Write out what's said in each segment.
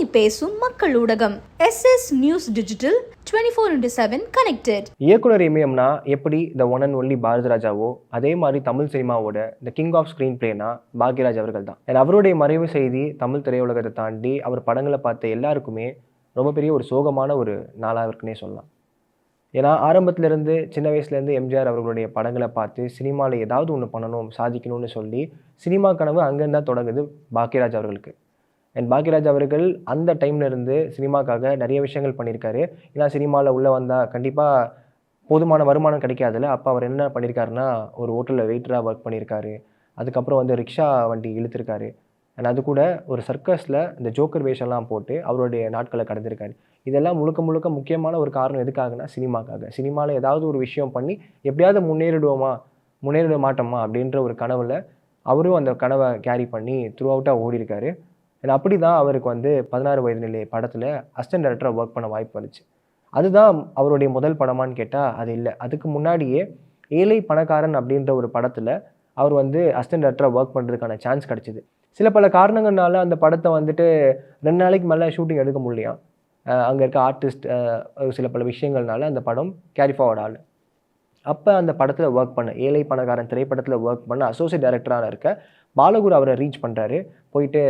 உண்மை பேசும் மக்கள் ஊடகம் SS நியூஸ் டிஜிட்டல் 24/7 கனெக்டட். இயக்குனர் இமயம்னா எப்படி த ஒன் அண்ட் ஒன்லி பாரதிராஜாவோ அதே மாதிரி தமிழ் சினிமாவோட த கிங் ஆஃப் ஸ்க்ரீன் பிளேனா பாக்யராஜ் அவர்கள் தான். அவருடைய மறைவு செய்தி தமிழ் திரையுலகத்தை தாண்டி அவர் படங்களை பார்த்த எல்லாருக்குமே ரொம்ப பெரிய ஒரு சோகமான ஒரு நாளாக இருக்குன்னே சொல்லலாம். ஏன்னா ஆரம்பத்திலேருந்து சின்ன வயசுலேருந்து எம்ஜிஆர் அவர்களுடைய படங்களை பார்த்து சினிமாவில் ஏதாவது ஒன்று பண்ணணும் சாதிக்கணும்னு சொல்லி சினிமா கனவு அங்கேருந்து தான் தொடங்குது பாக்யராஜ் அவர்களுக்கு. அண்ட் பாக்யராஜ் அவர்கள் அந்த டைம்லேருந்து சினிமாக்காக நிறைய விஷயங்கள் பண்ணியிருக்காரு. ஏன்னா சினிமாவில் உள்ளே வந்தால் கண்டிப்பாக போதுமான வருமானம் கிடைக்காதுல்ல. அப்போ அவர் என்ன பண்ணியிருக்காருன்னா ஒரு ஹோட்டலில் வெயிட்டராக ஒர்க் பண்ணியிருக்காரு. அதுக்கப்புறம் ரிக்ஷா வண்டி இழுத்துருக்காரு. அண்ட் அது கூட ஒரு சர்க்கஸில் இந்த ஜோக்கர் வேஷம்லாம் போட்டு அவருடைய நாட்களை கடந்திருக்காரு. இதெல்லாம் முழுக்க முழுக்க முக்கியமான ஒரு காரணம் எதுக்காகனா சினிமாக்காக. சினிமாவில் ஏதாவது ஒரு விஷயம் பண்ணி எப்படியாவது முன்னேறிட மாட்டோமா அப்படின்ற ஒரு கனவில் அவரும் அந்த கனவை கேரி பண்ணி த்ரூ அவுட்டாக ஓடிருக்காரு. அண்ட் அப்படி தான் அவருக்கு 16 வயது நிலை படத்தில் அசிஸ்டன்ட் டைரக்டராக ஒர்க் பண்ண வாய்ப்பு வந்துச்சு. அதுதான் அவருடைய முதல் படமான்னு கேட்டால் அது இல்லை. அதுக்கு முன்னாடியே ஏழை பணக்காரன் அப்படின்ற ஒரு படத்தில் அவர் அசிஸ்டன்ட் டைரக்டராக ஒர்க் பண்ணுறதுக்கான சான்ஸ் கிடச்சிது. சில பல காரணங்கள்னால அந்த படத்தை 2 நாளைக்கு மேலே ஷூட்டிங் எடுக்க முடியலையா. அங்கே இருக்க ஆர்டிஸ்ட் சில பல விஷயங்கள்னால அந்த படம் கேரி ஃபார்வர்ட் ஆகலை. அப்போ அந்த படத்தில் ஒர்க் பண்ண ஏழை பணக்காரன் திரைப்படத்தில் ஒர்க் பண்ண அசோசியேட் டைரக்டராக இருக்க பாலகுரு அவரை ரீச் பண்ணுறாரு. போயிட்டு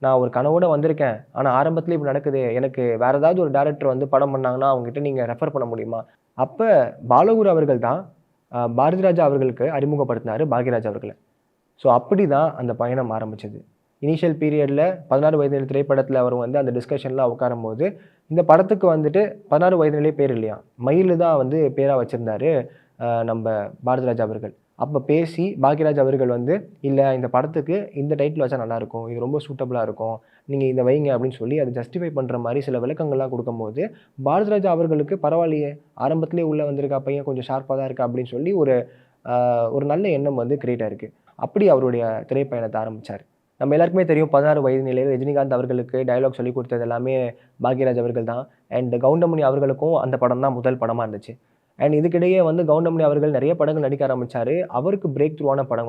நான் ஒரு கனவோடு வந்திருக்கேன், ஆனால் ஆரம்பத்தில் இப்படி நடக்குது, எனக்கு வேறு ஏதாவது ஒரு டேரக்டர் படம் பண்ணாங்கன்னா அவங்ககிட்ட நீங்கள் ரெஃபர் பண்ண முடியுமா. அப்போ பாலகுரு அவர்கள் தான் பாரதிராஜா அவர்களுக்கு அறிமுகப்படுத்தினார் பாக்யராஜ் அவர்களை. ஸோ அப்படி தான் அந்த பயணம் ஆரம்பிச்சது. இனிஷியல் பீரியடில் 16 வயது நிலை திரைப்படத்தில் அவர் அந்த டிஸ்கஷனில் உட்காரும் போது இந்த படத்துக்கு 16 வயது நிலை பேர் இல்லையா, மயில் தான் பேராக வச்சுருந்தாரு நம்ம பாரதிராஜா அவர்கள். அப்போ பேசி பாக்யராஜ் அவர்கள் இல்லை இந்த படத்துக்கு இந்த டைட்டில் வச்சா நல்லாயிருக்கும், இது ரொம்ப சூட்டபுளாக இருக்கும், நீங்கள் இதை வைங்க அப்படின்னு சொல்லி அதை ஜஸ்டிஃபை பண்ணுற மாதிரி சில விளக்கங்கள்லாம் கொடுக்கும்போது பாரதிராஜா அவர்களுக்கு பரவாயில்லையே, ஆரம்பத்திலே உள்ளே வந்திருக்கா பையன், கொஞ்சம் ஷார்ப்பாக தான் இருக்கா அப்படின்னு சொல்லி ஒரு நல்ல எண்ணம் கிரியேட் ஆயிருக்கு. அப்படி அவருடைய திரைப்பயணத்தை ஆரம்பித்தார். நம்ம எல்லாருக்குமே தெரியும் 16 வயது நிலையில் ரஜினிகாந்த் அவர்களுக்கு டயலாக் சொல்லி கொடுத்தது எல்லாமே பாக்யராஜ் அவர்கள் தான். அண்ட் கவுண்டமணி அவர்களுக்கும் அந்த படம் தான் முதல் படமாக இருந்துச்சு. அண்ட் இதுக்கிடையே கவுண்டமணி அவர்கள் நிறைய படங்கள் நடிக்க ஆரம்பித்தார். அவருக்கு பிரேக் த்ரூவான படம்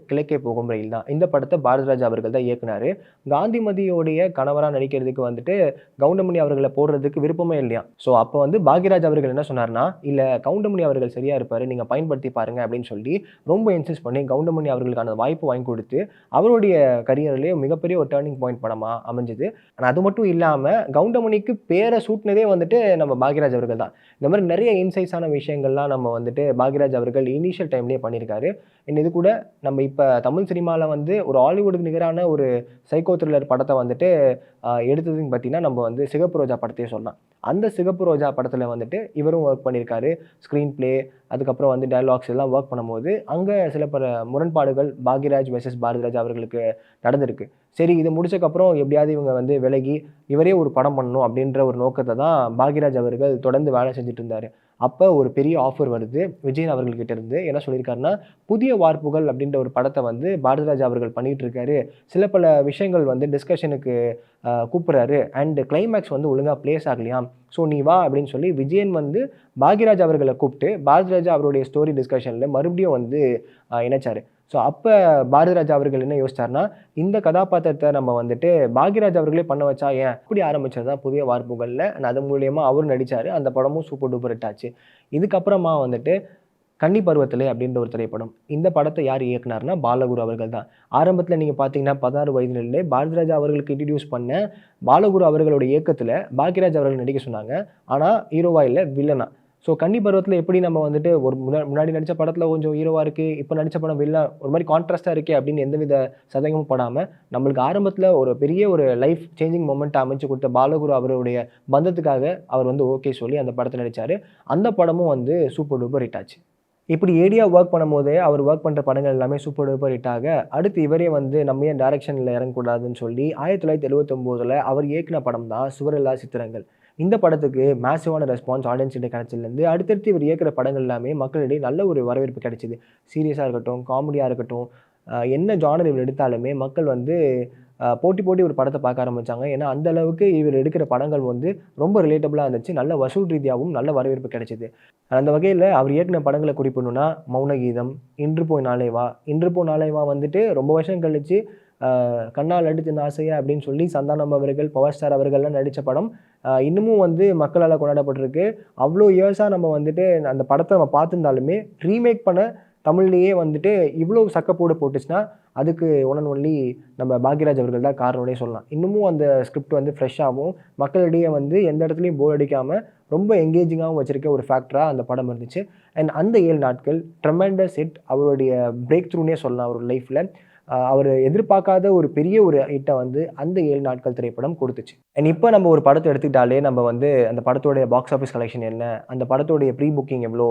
கிழக்கே போகும் ரயில் தான். இந்த படத்தை பாரதிராஜா அவர்கள் தான் இயக்குனார். காந்திமதியோடைய கணவராக நடிக்கிறதுக்கு கவுண்டமணி அவர்களை போடுறதுக்கு விருப்பமே இல்லையா. ஸோ அப்போ பாக்யராஜ் அவர்கள் என்ன சொன்னார்னா, இல்லை கவுண்டமணி அவர்கள் சரியாக இருப்பார், நீங்கள் பயன்படுத்தி பாருங்கள் அப்படின்னு சொல்லி ரொம்ப இன்சிஸ்ட் பண்ணி கவுண்டமணி அவர்களுக்கான வாய்ப்பு வாங்கி கொடுத்து அவருடைய கரியர்லேயே மிகப்பெரிய ஒரு டேர்னிங் பாயிண்ட் படமாக அமைஞ்சது. ஆனால் அது மட்டும் இல்லாமல் கவுண்டமணிக்கு பேரை சூட்டினதே நம்ம பாக்யராஜ் அவர்கள் தான். இந்த மாதிரி நிறைய இன்சைட்ஸான விஷயங்கள்லாம் நம்ம பாக்யராஜ் அவர்கள் இனிஷியல் டைம்லேயே பண்ணியிருக்காரு. இது கூட நம்ம இப்போ தமிழ் சினிமாவில் ஒரு ஹாலிவுட்டுக்கு நிகரான ஒரு சைக்கோ த்ரில்லர் படத்தை எடுத்ததுன்னு பார்த்தீங்கன்னா நம்ம சிகப்பு ரோஜா படத்தையே சொல்லலாம். அந்த சிகப்பு ரோஜா படத்தில் இவரும் ஒர்க் பண்ணியிருக்காரு. ஸ்க்ரீன் பிளே அதுக்கப்புறம் டயலாக்ஸ் எல்லாம் ஒர்க் பண்ணும்போது அங்கே சில பல முரண்பாடுகள் பாக்யராஜ் வெர்சஸ் பாரதிராஜா அவர்களுக்கு நடந்திருக்கு. சரி, இது முடிச்சக்கப்புறம் எப்படியாவது இவங்க விலகி இவரே ஒரு படம் பண்ணணும் அப்படின்ற ஒரு நோக்கத்தை தான் பாக்யராஜ் அவர்கள் தொடர்ந்து வேலை செஞ்சுட்டு இருந்தார். அப்போ ஒரு பெரிய ஆஃபர் வருது விஜயன் அவர்கள்கிட்ட இருந்து. என்ன சொல்லியிருக்காருன்னா, புதிய வார்ப்புகள் அப்படின்ற ஒரு படத்தை பாரதிராஜா அவர்கள் பண்ணிகிட்டு இருக்காரு. சில பல விஷயங்கள் டிஸ்கஷனுக்கு கூப்பிட்றாரு. அண்ட் கிளைமேக்ஸ் ஒழுங்காக பிளேஸ் ஆகலையாம். ஸோ நீ வா அப்படின்னு சொல்லி விஜயன் பாக்யராஜ் அவர்களை கூப்பிட்டு பாரதிராஜா அவருடைய ஸ்டோரி டிஸ்கஷனில் மறுபடியும் இணைச்சார். ஸோ அப்போ பாரதிராஜா அவர்கள் என்ன யோசிச்சார்னா, இந்த கதாபாத்திரத்தை நம்ம பாக்யராஜ் அவர்களே பண்ண வச்சா ஏன், அப்படி ஆரம்பிச்சது தான் புதிய வார்ப்புகளில். அது மூலியமாக அவரும் நடித்தார். அந்த படமும் சூப்பர் டூப்பர் ஹிட் ஆச்சு. இதுக்கப்புறமா கன்னி பருவத்திலே அப்படின்ற ஒரு திரைப்படம். இந்த படத்தை யார் இயக்குனார்னா பாலகுரு அவர்கள் தான். ஆரம்பத்தில் நீங்கள் பார்த்தீங்கன்னா 16 வயது நிலையிலே பாரதிராஜா அவர்களுக்கு இன்ட்ரடியூஸ் பண்ண பாலகுரு அவர்களோட இயக்கத்தில் பாக்யராஜ் அவர்கள் நடிக்க சொன்னாங்க. ஆனால் ஹீரோவா இல்லை, வில்லனா. ஸோ கன்னி பருவத்தில் எப்படி நம்ம ஒரு முன்னாடி நடித்த படத்தில் கொஞ்சம் ஹீரோவாக இருக்குது, இப்போ நடித்த படம் வில்லா ஒரு மாதிரி கான்ட்ராஸ்ட்டாக இருக்கே அப்படின்னு எந்தவித சந்தேகமும் படாமல் நம்மளுக்கு ஆரம்பத்தில் ஒரு பெரிய ஒரு லைஃப் சேஞ்சிங் மொமெண்ட்டை அமைச்சு கொடுத்த பாலகுரு அவருடைய பந்தத்துக்காக அவர் ஓகே சொல்லி அந்த படத்தில் நடித்தார். அந்த படமும் சூப்பர் டூப்பர் ஹிட் ஆச்சு. இப்படி ஏடியாக ஒர்க் பண்ணும்போதே அவர் ஒர்க் பண்ணுற படங்கள் எல்லாமே சூப்பர் டூப்பர் ஹிட் ஆக, அடுத்து இவரே நம்ம ஏன் டைரக்ஷனில் இறங்கக்கூடாதுன்னு சொல்லி 1979 அவர் இயக்குன படம் தான் சுவரில்லா சித்திரங்கள். இந்த படத்துக்கு மேசிவான ரெஸ்பான்ஸ் ஆடியன்ஸ்கிட்ட கிடைச்சதுலேருந்து அடுத்தடுத்து இவர் இயக்குற படங்கள் எல்லாமே மக்களிடையே நல்ல ஒரு வரவேற்பு கிடைச்சிது. சீரியஸாக இருக்கட்டும், காமெடியாக இருக்கட்டும், என்ன ஜானர் இவர் எடுத்தாலுமே மக்கள் போட்டி ஒரு படத்தை பார்க்க ஆரம்பித்தாங்க. ஏன்னா அந்த அளவுக்கு இவர் எடுக்கிற படங்கள் ரொம்ப ரிலேட்டபுளாக இருந்துச்சு. நல்ல வசூல் ரீதியாகவும் நல்ல வரவேற்பு கிடைச்சிது. அந்த வகையில் அவர் இயக்குன படங்களை குறிப்பிடணும்னா மௌனகீதம், இன்று போய் நாளே வா ரொம்ப வருஷம் கழிச்சு கண்ணால் அடித்து ஆசையா அப்படின்னு சொல்லி சந்தானம் அவர்கள், பவர் ஸ்டார் அவர்கள்லாம் நடித்த படம் இன்னமும் வந்து மக்களால் கொண்டாடப்பட்டிருக்கு. அவ்வளோ இயர்ஸாக நம்ம வந்துட்டு அந்த படத்தை நம்ம பார்த்துருந்தாலுமே ரீமேக் பண்ண தமிழ்லேயே வந்துட்டு இவ்வளோ சக்கப்போடு போட்டுச்சுன்னா அதுக்கு ஒன் அண்ட் ஒன்லி நம்ம பாக்யராஜ் அவர்கள் தான் காரணம்னே சொல்லலாம். இன்னமும் அந்த ஸ்கிரிப்ட் வந்து ஃப்ரெஷ்ஷாகவும் மக்களிடையே வந்து எந்த இடத்துலையும் போர் அடிக்காமல் ரொம்ப எங்கேஜிங்காகவும் வச்சுருக்க ஒரு ஃபேக்டராக அந்த படம் இருந்துச்சு. அண்ட் அந்த 7 நாட்கள் ட்ரெமெண்டஸ் ஹிட், அவருடைய பிரேக் த்ரூனே சொல்லலாம் அவர் லைஃப்பில். அவர் எதிர்பார்க்காத ஒரு பெரிய ஒரு ஹிட்டை வந்து அந்த 7 நாட்கள் திரைப்படம் கொடுத்துச்சு. அண்ட் இப்போ நம்ம ஒரு படத்தை எடுத்துக்கிட்டாலே நம்ம வந்து அந்த படத்தோடைய பாக்ஸ் ஆஃபீஸ் கலெக்ஷன் என்ன, அந்த படத்தோடைய ப்ரீ புக்கிங் எவ்வளோ,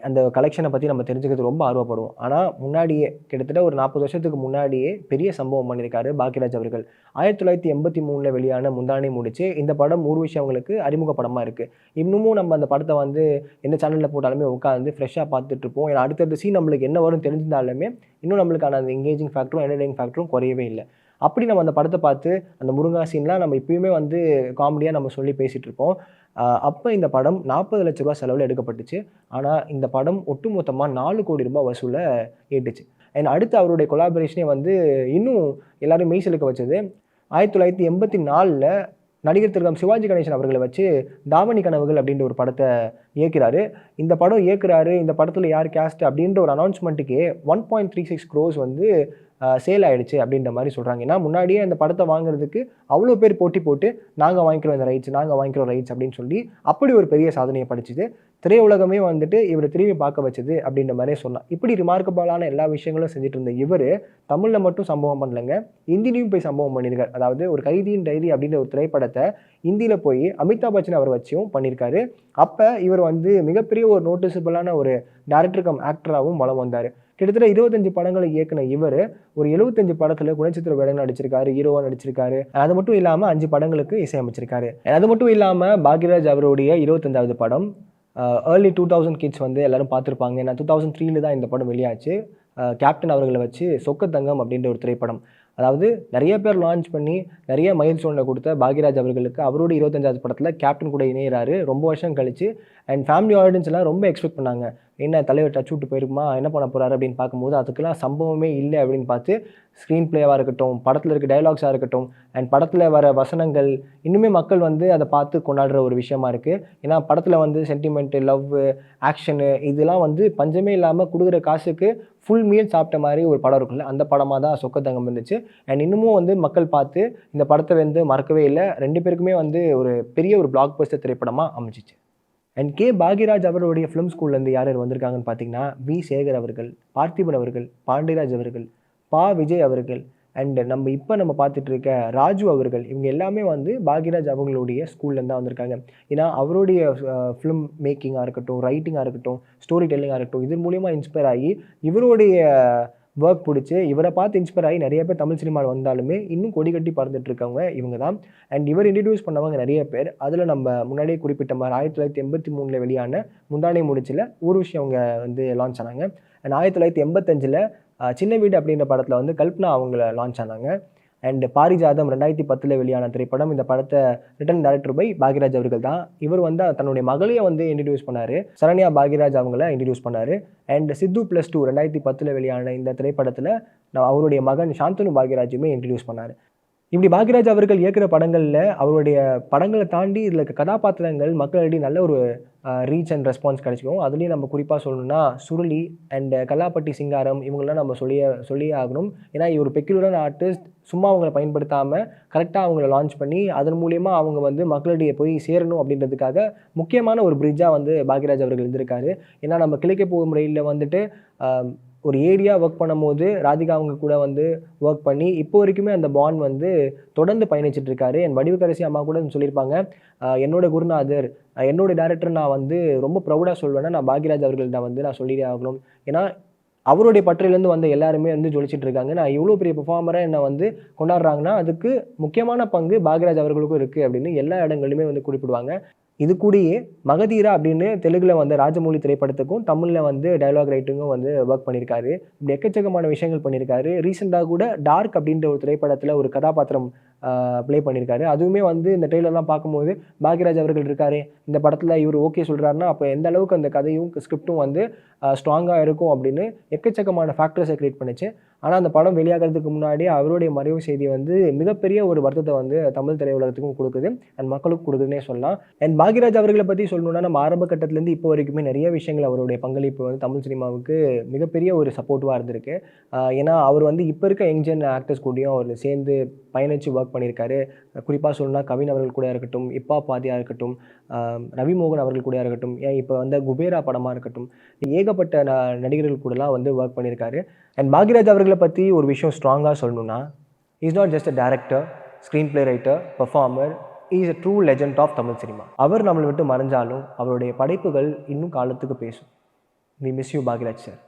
அந்த கலெக்ஷனை பற்றி நம்ம தெரிஞ்சுக்கிறது ரொம்ப ஆர்வப்படுவோம். ஆனால் முன்னாடியே கிட்டத்தட்ட ஒரு 40 வருஷத்துக்கு முன்னாடியே பெரிய சம்பவம் பண்ணியிருக்காரு பாக்யராஜ் அவர்கள். 1983 வெளியான முந்தானை முடிச்சு இந்த படம் ஊர்வஷி அவங்களுக்கு அறிமுக படமாக இருக்குது. இன்னமும் நம்ம அந்த படத்தை வந்து எந்த சேனலில் போட்டாலுமே உட்காந்து ஃப்ரெஷ்ஷாக பார்த்துட்ருப்போம். ஏன்னா அடுத்தடுத்த சீன் நம்மளுக்கு என்ன வரும் தெரிஞ்சிருந்தாலுமே இன்னும் நம்மளுக்கான அந்த எங்கேஜிங் ஃபேக்டரும் என்டர்டெய்னிங் ஃபேக்டரும் குறையவே இல்லை. அப்படி நம்ம அந்த படத்தை பார்த்து அந்த முருங்கா சீன்லாம் நம்ம இப்பயுமே வந்து காமெடியாக நம்ம சொல்லி பேசிகிட்டு இருப்போம். அப்போ இந்த படம் 40 லட்ச ரூபா செலவில் எடுக்கப்பட்டுச்சு. ஆனால் இந்த படம் ஒட்டுமொத்தமாக 4 கோடி ரூபாய் வசூலை ஈட்டுச்சு. அண்ட் அடுத்து அவருடைய கொலாபரேஷனே வந்து இன்னும் எல்லாரும் மெய்சிலுக்க வச்சது. 1984 நடிகர் திரு சிவாஜி கணேசன் அவர்களை வச்சு தாவணி கனவுகள் அப்படின்ற ஒரு படத்தை இயக்கிறாரு. இந்த படம் இயக்குறாரு, இந்த படத்தில் யார் கேஸ்ட் அப்படின்ற ஒரு அனௌன்ஸ்மெண்ட்டுக்கே 1.36 crores வந்து சேல் ஆகிடுச்சு அப்படின்ற மாதிரி சொல்கிறாங்க. ஏன்னா முன்னாடியே அந்த படத்தை வாங்குறதுக்கு அவ்வளோ பேர் போட்டி போட்டு நாங்கள் வாங்கிக்கிறோம் இந்த ரைட்ஸ், நாங்கள் வாங்கிக்கிறோம் ரைட்ஸ் அப்படின்னு சொல்லி அப்படி ஒரு பெரிய சாதனையை படிச்சுது. திரையுலகமே வந்துட்டு இவரை திரும்பி பார்க்க வச்சது அப்படின்ற மாதிரியே சொல்லலாம். இப்படி ரிமார்க்கபிளான எல்லா விஷயங்களும் செஞ்சுட்டு இருந்த இவர் தமிழில் மட்டும் சம்பவம் பண்ணலைங்க, ஹிந்திலையும் போய் சம்பவம் பண்ணியிருக்காரு. அதாவது ஒரு கைதியின் டைரி அப்படின்ற ஒரு திரைப்படத்தை ஹிந்தியில் போய் அமிதாப் பச்சன் அவர் வச்சும் பண்ணியிருக்காரு. அப்போ இவர் வந்து மிகப்பெரிய ஒரு நோட்டிசபிளான ஒரு டைரக்டர் கம் ஆக்டராகவும் வலம் வந்தார். கிட்டத்தட்ட 25 படங்களை இயக்குன இவர் ஒரு 75 படத்தில் குணச்சித்திர வேடங்கள் நடிச்சிருக்காரு, ஹீரோவாக நடிச்சிருக்காரு. அது மட்டும் இல்லாமல் 5 படங்களுக்கு இசையமைச்சிருக்காரு. அது மட்டும் இல்லாமல் பாக்யராஜ் அவருடைய 25வது படம் ஏர்லி 2000 கிட்ஸ் வந்து எல்லாரும் பார்த்துருப்பாங்க. ஏன்னா 2003 தான் இந்த படம் வெளியாச்சு. கேப்டன் அவர்களை வச்சு சொக்கத்தங்கம் அப்படின்ற ஒரு திரைப்படம். அதாவது நிறைய பேர் லான்ச் பண்ணி நிறைய மைல் ஸ்டோனில் கொடுத்த பாக்யராஜ் அவர்களுக்கு அவரோட 25வது படத்தில் கேப்டன் கூட இணையிறாரு ரொம்ப வருஷம் கழிச்சு. அண்ட் ஃபேமிலி ஆடியன்ஸ் எல்லாம் ரொம்ப எக்ஸ்பெக்ட் பண்ணாங்க, என்ன தலைவர் டச் விட்டு போயிருக்குமா, என்ன பண்ண போகிறாரு அப்படின்னு பார்க்கும்போது அதுக்கெல்லாம் சம்பவமே இல்லை அப்படின்னு பார்த்து ஸ்க்ரீன் பிளேவாக இருக்கட்டும், படத்தில் இருக்க டைலாக்ஸாக இருக்கட்டும், அண்ட் படத்தில் வர வசனங்கள் இன்னுமே மக்கள் வந்து அதை பார்த்து கொண்டாடுற ஒரு விஷயமா இருக்குது. ஏன்னா படத்தில் வந்து சென்டிமெண்ட்டு, லவ், ஆக்ஷனு இதெல்லாம் வந்து பஞ்சமே இல்லாமல் கொடுக்குற காசுக்கு ஃபுல் மீல் சாப்பிட்ட மாதிரி ஒரு படம் இருக்குல்ல, அந்த படமாக தான் சொக்கத்தங்கம் இருந்துச்சு. அண்ட் இன்னமும் வந்து மக்கள் பார்த்து இந்த படத்தை வந்து மறக்கவே இல்லை. 2 பேருக்குமே வந்து ஒரு பெரிய ஒரு பிளாக் பஸ்டர் திரைப்படமாக அமைச்சிச்சு. அண்ட் கே பாக்யராஜ் அவருடைய ஃபிலிம் ஸ்கூல்லேருந்து யார் யார் வந்திருக்காங்கன்னு பார்த்தீங்கன்னா வி சேகர் அவர்கள், பார்த்திபன் அவர்கள், பாண்டியராஜ் அவர்கள், பா விஜய் அவர்கள், அண்ட் நம்ம பார்த்துட்டு இருக்க ராஜு அவர்கள், இவங்க எல்லாமே வந்து பாக்யராஜ் அவங்களுடைய ஸ்கூல்லேருந்து தான் வந்திருக்காங்க. ஏன்னா அவருடைய ஃபிலிம் மேக்கிங்காக இருக்கட்டும், ரைட்டிங்காக இருக்கட்டும், ஸ்டோரி டெல்லிங்காக இருக்கட்டும், இது மூலிமா இன்ஸ்பயர் ஆகி இவருடைய ஒர்க் பிடிச்சி இவரை பார்த்து இன்ஸ்பயர் ஆகி நிறைய பேர் தமிழ் சினிமாவில் வந்தாலுமே இன்னும் கொடி கட்டி பறந்துட்டு இருக்கவங்க இவங்க தான். அண்ட் இவர் இன்ட்ரடியூஸ் பண்ணவங்க நிறைய பேர். அதில் நம்ம முன்னாடியே குறிப்பிட்ட மாதிரி 1983 வெளியான முந்தானை முடிச்சில் ஊர்வஷி அவங்க வந்து லான்ச் ஆனாங்க. அண்ட் 1985 சின்ன வீடு அப்படின்ற படத்தில் வந்து கல்பனா அவங்கள லான்ச் ஆனாங்க. அண்ட் பாரிஜாதம் 2010 வெளியான திரைப்படம். இந்த படத்தை ரிட்டன் டைரக்டர் பை பாக்யராஜ் அவர்கள் தான். இவர் வந்து தன்னுடைய மகளையை வந்து இன்ட்ரடியூஸ் பண்ணார், சரண்யா பாக்யராஜ் அவங்கள இன்ட்ரடியூஸ் பண்ணார். அண்ட் சித்து +2 2010 வெளியான இந்த திரைப்படத்தில் அவருடைய மகன் சாந்தனு பாக்யராஜுமே இன்ட்ரடியூஸ் பண்ணார். இப்படி பாக்யராஜ் அவர்கள் இயக்குகிற படங்களில் அவருடைய படங்களை தாண்டி இதில் இருக்க கதாபாத்திரங்கள் மக்களிடையே நல்ல ஒரு ரீச் அண்ட் ரெஸ்பான்ஸ் கிடைச்சிக்கும். அதுலேயும் நம்ம குறிப்பாக சொல்லணும்னா சுருளி அண்ட் கல்லாப்பட்டி சிங்காரம் இவங்களாம் நம்ம சொல்லியே ஆகணும். ஏன்னா ஒரு பெக்யூலரான ஆர்டிஸ்ட் சும்மா அவங்களை பயன்படுத்தாமல் கரெக்டாக அவங்கள லான்ச் பண்ணி அதன் மூலயமா அவங்க வந்து மக்களிடையே போய் சேரணும் அப்படின்றதுக்காக முக்கியமான ஒரு பிரிட்ஜாக வந்து பாக்யராஜ் அவர்கள் இருந்திருக்காரு. ஏன்னா நம்ம கிழக்கே போகும் ரயிலில் வந்துட்டு ஒரு ஏரியா ஒர்க் பண்ணும்போது ராதிகா அவங்க கூட வந்து ஒர்க் பண்ணி இப்போ வரைக்குமே அந்த பாண்ட் வந்து தொடர்ந்து பயணிச்சுட்டு இருக்காரு. என் வடிவுக்கரசி அம்மா கூட சொல்லியிருப்பாங்க, என்னோட குருநாதர், என்னோட டேரக்டர் நான் வந்து ரொம்ப ப்ரௌடாக சொல்வேன்னா நான் பாக்யராஜ் அவர்கள்ட்ட வந்து நான் சொல்லியே ஆகணும். ஏன்னா அவருடைய பற்றிலேருந்து வந்த எல்லாருமே வந்து ஜொலிச்சிட்டு இருக்காங்க. நான் இவ்வளோ பெரிய பெர்ஃபார்மராக என்னை வந்து கொண்டாடுறாங்கன்னா அதுக்கு முக்கியமான பங்கு பாக்யராஜ் அவர்களுக்கும் இருக்குது அப்படின்னு எல்லா இடங்களிலுமே வந்து குறிப்பிடுவாங்க. இது கூடயே மகதீரா அப்படின்னு தெலுங்குல வந்து ராஜமௌழி திரைப்படத்துக்கும் தமிழில் வந்து டயலாக் ரைட்டிங்கும் வந்து ஒர்க் பண்ணியிருக்காரு. இப்படி எக்கச்சக்கமான விஷயங்கள் பண்ணியிருக்காரு. ரீசெண்டாக கூட டார்க் அப்படின்ற ஒரு திரைப்படத்தில் ஒரு கதாபாத்திரம் ப்ளே பண்ணியிருக்காரு. அதுவுமே வந்து இந்த ட்ரெய்லர்லாம் பார்க்கும்போது பாக்யராஜ் அவர்கள் இருக்காரே, இந்த படத்தில் இவர் ஓகே சொல்கிறாருன்னா அப்போ எந்த அளவுக்கு அந்த கதையும் ஸ்கிரிப்டும் வந்து ஸ்ட்ராங்காக இருக்கும் அப்படின்னு எக்கச்சக்கமான ஃபேக்டர்ஸை க்ரியேட் பண்ணுச்சு. ஆனால் அந்த படம் வெளியாகிறதுக்கு முன்னாடி அவருடைய மறைவு செய்தி வந்து மிகப்பெரிய ஒரு வருத்தத்தை வந்து தமிழ் திரையுலகத்துக்கும் கொடுக்குது அண்ட் மக்களுக்கும் கொடுக்குதுன்னே சொல்லலாம். அண்ட் பாக்யராஜ் அவர்களை பற்றி சொல்லணும்னா நம்ம ஆரம்ப கட்டத்துலேருந்து இப்போ வரைக்குமே நிறைய விஷயங்கள் அவருடைய பங்களிப்பு வந்து தமிழ் சினிமாவுக்கு மிகப்பெரிய ஒரு சப்போர்ட்டிவாக இருந்திருக்கு. ஏன்னா அவர் வந்து இப்போ இருக்க யங்ஜென் ஆக்டர்ஸ் கூடயும் அவர் சேர்ந்து பயணித்து ஒர்க் பண்ணியிருக்காரு. குறிப்பாக சொல்லணும்னா கவின் அவர்கள் கூட இருக்கட்டும், இப்பா பாதியாக இருக்கட்டும், ரவிமோகன் அவர்கள் கூட இருக்கட்டும், ஏன் இப்போ வந்து குபேரா படமாக இருக்கட்டும், ஏகப்பட்ட நடிகர்கள் கூடலாம் வந்து ஒர்க் பண்ணியிருக்காரு. அண்ட் பாக்யராஜ் அவர்களை பற்றி ஒரு விஷயம் ஸ்ட்ராங்காக சொல்லணும்னா, is not just a director, screen play writer, performer, is a true legend of Tamil cinema. அவர் நம்மளை விட்டு மறைஞ்சாலும் அவருடைய படைப்புகள் இன்னும் காலத்துக்கு பேசும். We miss you Bhagyaraj sir.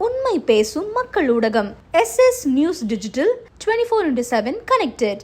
உண்மை பேசும் மக்கள் ஊடகம் SS நியூஸ் டிஜிட்டல் 24/7 கனெக்டட்.